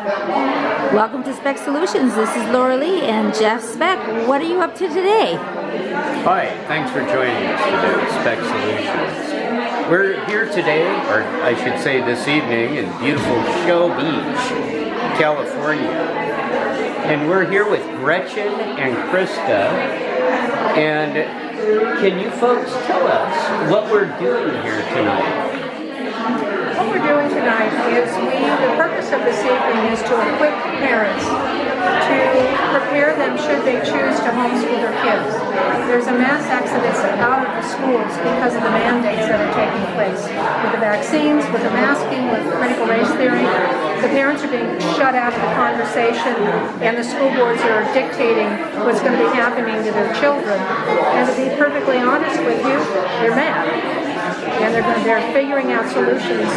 Welcome to Spechtsolutions. This is Laura Lee and Jeff Speck. What are you up to today? Hi, thanks for joining us today, Spechtsolutions. We're here today, or I should say this evening, in beautiful Shell Beach, California. And we're here with Gretchen and Krista. And can you folks tell us what we're doing here tonight? What we're doing tonight is the purpose of this evening is to equip parents to prepare them should they choose to homeschool their kids. There's a mass exodus out of the schools because of the mandates that are taking place. With the vaccines, with the masking, with critical race theory, the parents are being shut out of the conversation and the school boards are dictating what's going to be happening to their children. And to be perfectly honest with you, they're mad. And they're figuring out solutions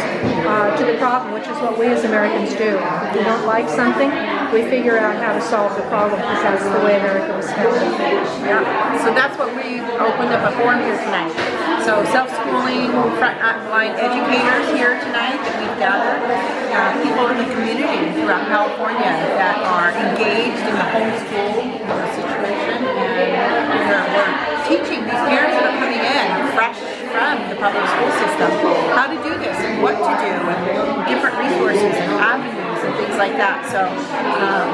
to the problem, which is what we as Americans do. If we don't like something, we figure out how to solve the problem, because that's the way America was founded. Yeah, so that's what we opened up a forum here tonight. So self-schooling, frontline educators here tonight that we've gathered, people in the community throughout California that are engaged in the homeschool situation, and we're teaching these parents that are coming in fresh from the public school system how to do this and what to do and different resources and avenues and things like that. So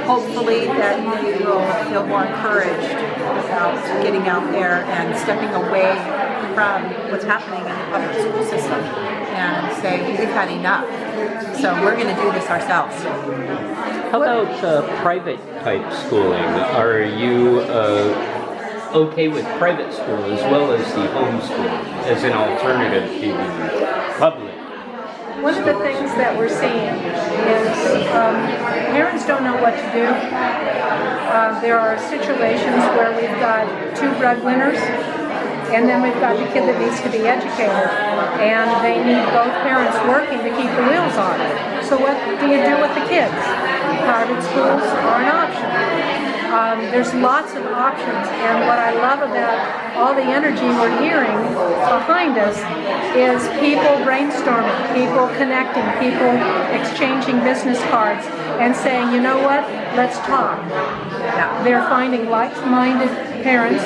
hopefully that they will feel more encouraged about getting out there and stepping away from what's happening in the public school system and say, we've had enough. So we're going to do this ourselves. How about private type schooling? Are you okay with private school as well as the homeschool as an alternative to the public? One of the things that we're seeing is parents don't know what to do. There are situations where we've got two breadwinners, and then we've got the kid that needs to be educated, and they need both parents working to keep the wheels on. So what do you do with the kids? Private schools are an option. There's lots of options, and what I love about all the energy we're hearing behind us is people brainstorming, people connecting, people exchanging business cards and saying, you know what, let's talk. They're finding like-minded parents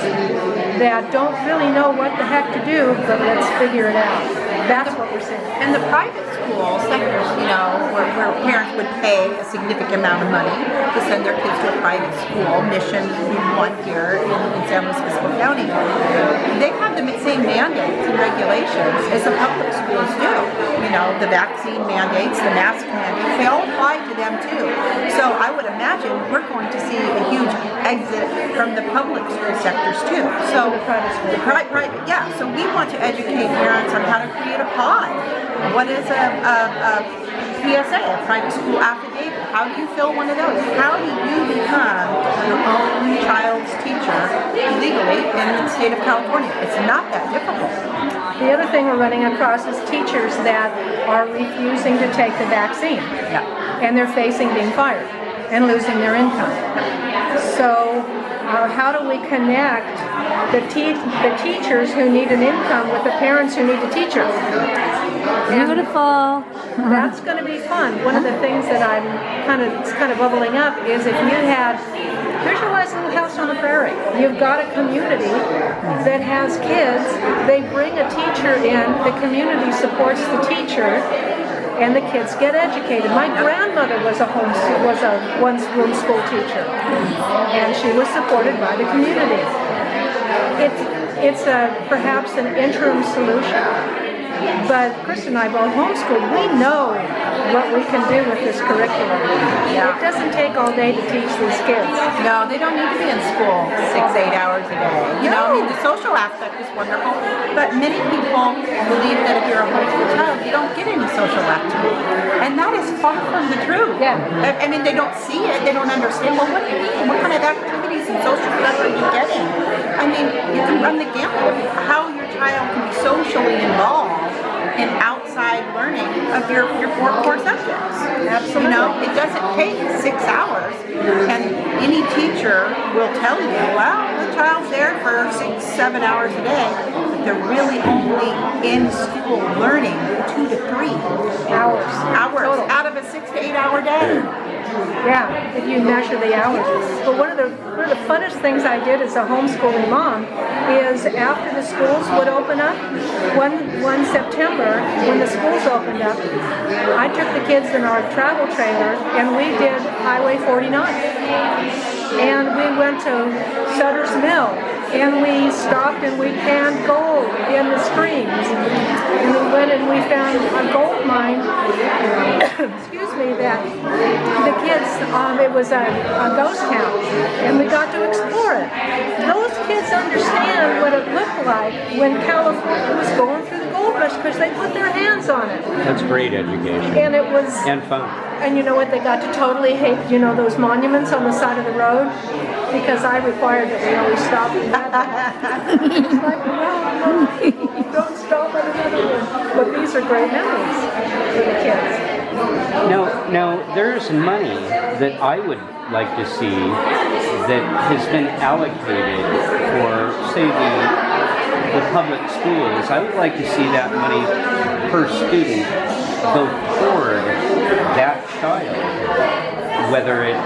that don't really know what the heck to do, but let's figure it out. That's what we're saying. And the private school sectors, where parents would pay a significant amount of money to send their kids to a private school, Mission being one here in San Luis Obispo County, they have the same mandates and regulations as the public schools do. The vaccine mandates, the mask mandates, they all apply to them too. So I would imagine we're going to see a huge exit from the public school sectors too. So the private, yeah. So we want to educate parents on how to create a pod. What is a PSA, a private school affidavit? How do you fill one of those? How do you become your own child's teacher legally in the state of California? It's not that difficult. The other thing we're running across is teachers that are refusing to take the vaccine. Yeah. And they're facing being fired and losing their income. So how do we connect the teachers who need an income with the parents who need a teacher? Beautiful. That's going to be fun. One of the things that it's kind of bubbling up is if you had, visualize a little house on the prairie. You've got a community that has kids. They bring a teacher in. The community supports the teacher, and the kids get educated. My grandmother was a one-room school teacher, and she was supported by the community. It's perhaps an interim solution. But Chris and I both homeschooled. We know what we can do with this curriculum. Yeah. It doesn't take all day to teach these kids. No, they don't need to be in school 6-8 hours a day. The social aspect is wonderful, but many people believe that if you're a homeschool child, you don't get any social activity. And that is far from the truth. Yeah. They don't see it, they don't understand. Well, what do you mean? What kind of activities and social stuff are you getting? You can run the gamut of how your child can be socially involved in outside learning of your 4 core subjects. Absolutely. It doesn't take 6 hours, and any teacher will tell you, well, the child's there for 6-7 hours a day, but they're really only in school learning 2 to 3 hours out of a 6 to 8 hour day. Yeah, if you measure the hours. But one of the funnest things I did as a homeschooling mom is after the schools would open up, one September, when the schools opened up, I took the kids in our travel trailer and we did Highway 49. And we went to Sutter's Mill, and we stopped and we panned gold in the streams. And we went and we found a gold mine, excuse me, that the kids, it was a ghost town, and we got to explore it. Those kids understand what it looked like when California was going through the gold rush because they put their hands on it. That's great education. And it was... And fun. And you know what? They got to totally hate, those monuments on the side of the road, because I required that we always stop and have that. It's like, no, don't stop at another one. But these are great memories for the kids. Now there's money that I would like to see that has been allocated for, say, the public schools. I would like to see that money per student go toward that child, whether it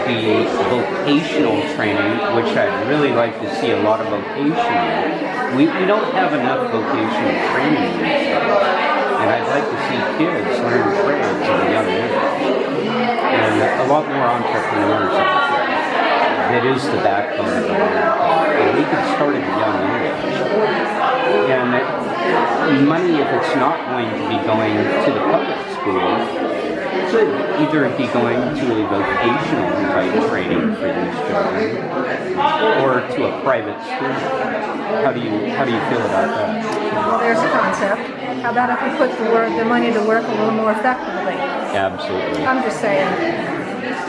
be vocational training, which I'd really like to see a lot of vocational. We don't have enough vocational training in this stuff, and I'd like to see kids learn trades at a young age, and a lot more entrepreneurs out there. That is the backbone of America, and we could start at a young age. And money, if it's not going to be going to the public school, should either be going to a vocational type training for these children or to a private school. How do you feel about that? Well, there's a concept. How about if we put the money to work a little more effectively? Absolutely. I'm just saying.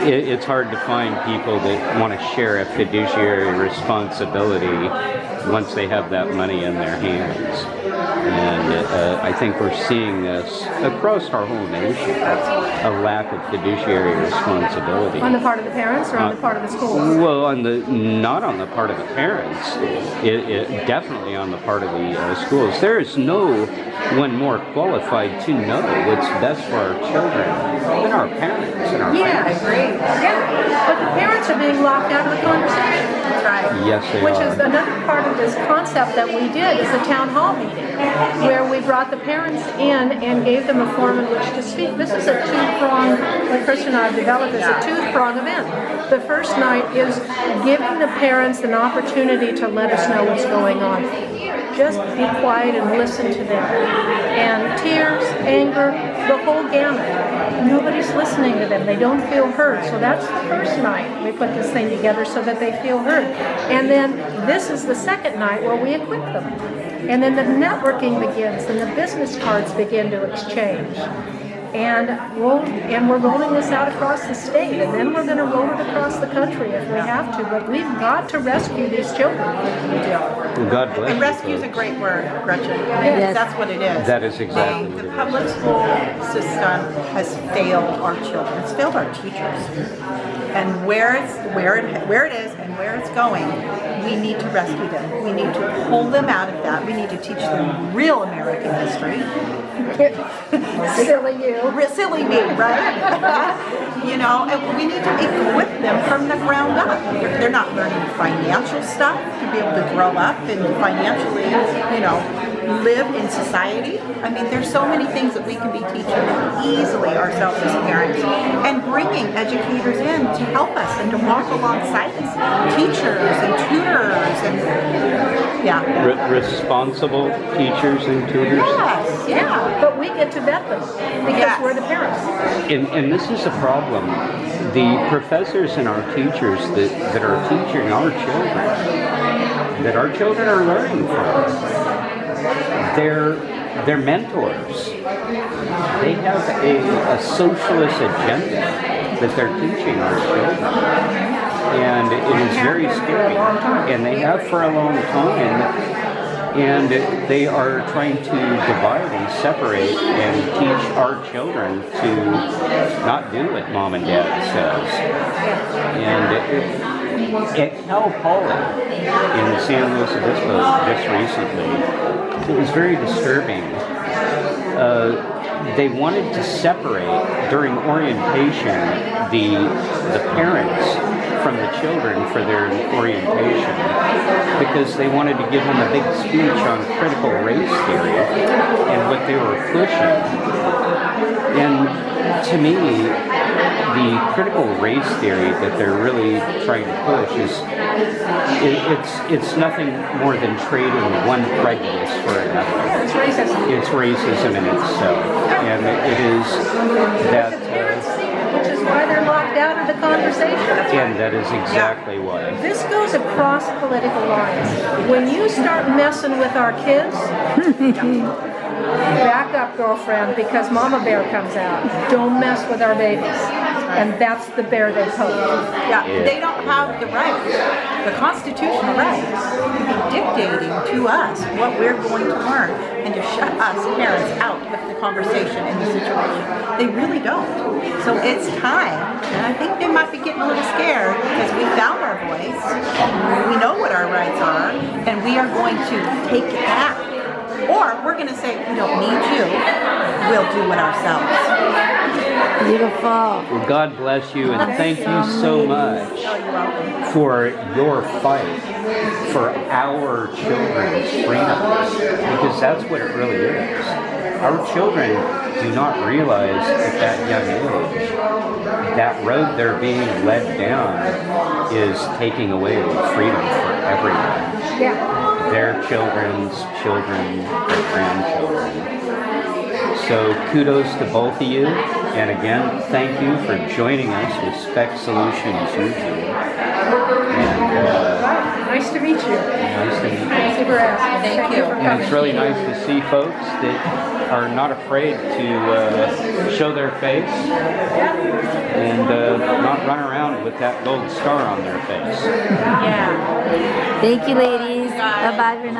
It's hard to find people that want to share a fiduciary responsibility once they have that money in their hands. And I think we're seeing this across our whole nation, a lack of fiduciary responsibility. On the part of the parents or on the part of the schools? Well, not on the part of the parents, definitely on the part of the schools. There is no one more qualified to know what's best for our children than our parents and our I agree. Yeah, but the parents are being locked out of the conversation. That's right. Yes, they Which are. is another part of this concept that we did is a town hall meeting where we brought the parents in and gave them a forum in which to speak. This is a two-pronged, what Chris and I have developed is a two-pronged event. The first night is giving the parents an opportunity to let us know what's going on. Just be quiet and listen to them. And tears, anger, the whole gamut. Nobody's listening to them. They don't feel heard. So that's the first night we put this thing together so that they feel heard. And then this is the second night where we equip them. And then the networking begins and the business cards begin to exchange. And we're rolling this out across the state, and then we're going to roll it across the country if we have to. But we've got to rescue these children. Well, God bless And you rescue is a folks. great word, Gretchen. Yes. That's what it is. That is exactly what The it is. public school system has failed our children. It's failed our teachers. And where it is and where it's going, we need to rescue them. We need to pull them out of that. We need to teach them real American history. Silly you. Silly me, right? And we need to equip them from the ground up. They're not learning financial stuff to be able to grow up and financially, live in society. I mean, there's so many things that we can be teaching easily ourselves as parents, and bringing educators in to help us and to walk alongside us, teachers and tutors and Responsible teachers and tutors. Yes, yeah. But we get to vet them because we're the parents. And this is a problem. The professors and our teachers that are teaching our children, that our children are learning from, they're mentors. They have a socialist agenda that they're teaching our children. And it is very scary. And they have for a long time. And they are trying to divide and separate and teach our children to not do what mom and dad says. And at Cal Poly in San Luis Obispo just recently, it was very disturbing. they wanted to separate during orientation the parents from the children for their orientation because they wanted to give them a big speech on critical race theory and what they were pushing. And to me, the critical race theory that they're really trying to push is it's nothing more than trading one prejudice for another. Yeah, it's racism. It's racism in itself, and it is that. Which is why they're locked out of the conversation. And that is exactly why. This goes across political lines. When you start messing with our kids, back up, girlfriend, because Mama Bear comes out. Don't mess with our babies. And that's the bear they poke. Yeah, they don't have the right, the constitutional right, to be dictating to us what we're going to learn and to shut us parents out of the conversation in the situation. They really don't. So it's time, and I think they might be getting a little scared because we found our voice, we know what our rights are, and we are going to take it back. Or we're going to say, we don't need you, we'll do it ourselves. Beautiful. Well, God bless you, and thank you so much for your fight for our children's freedoms, because that's what it really is. Our children do not realize at that young age that road they're being led down is taking away freedom for everyone. Yeah. Their children's children, their grandchildren. So kudos to both of you, and again, thank you for joining us with Spectsolutions YouTube. And Nice to meet you. nice to meet you. Thank you for asking. Thank you. for And it's coming. really nice to see folks that are not afraid to show their face and not run around with that gold star on their face. Yeah. Thank you, ladies. Bye-bye for now.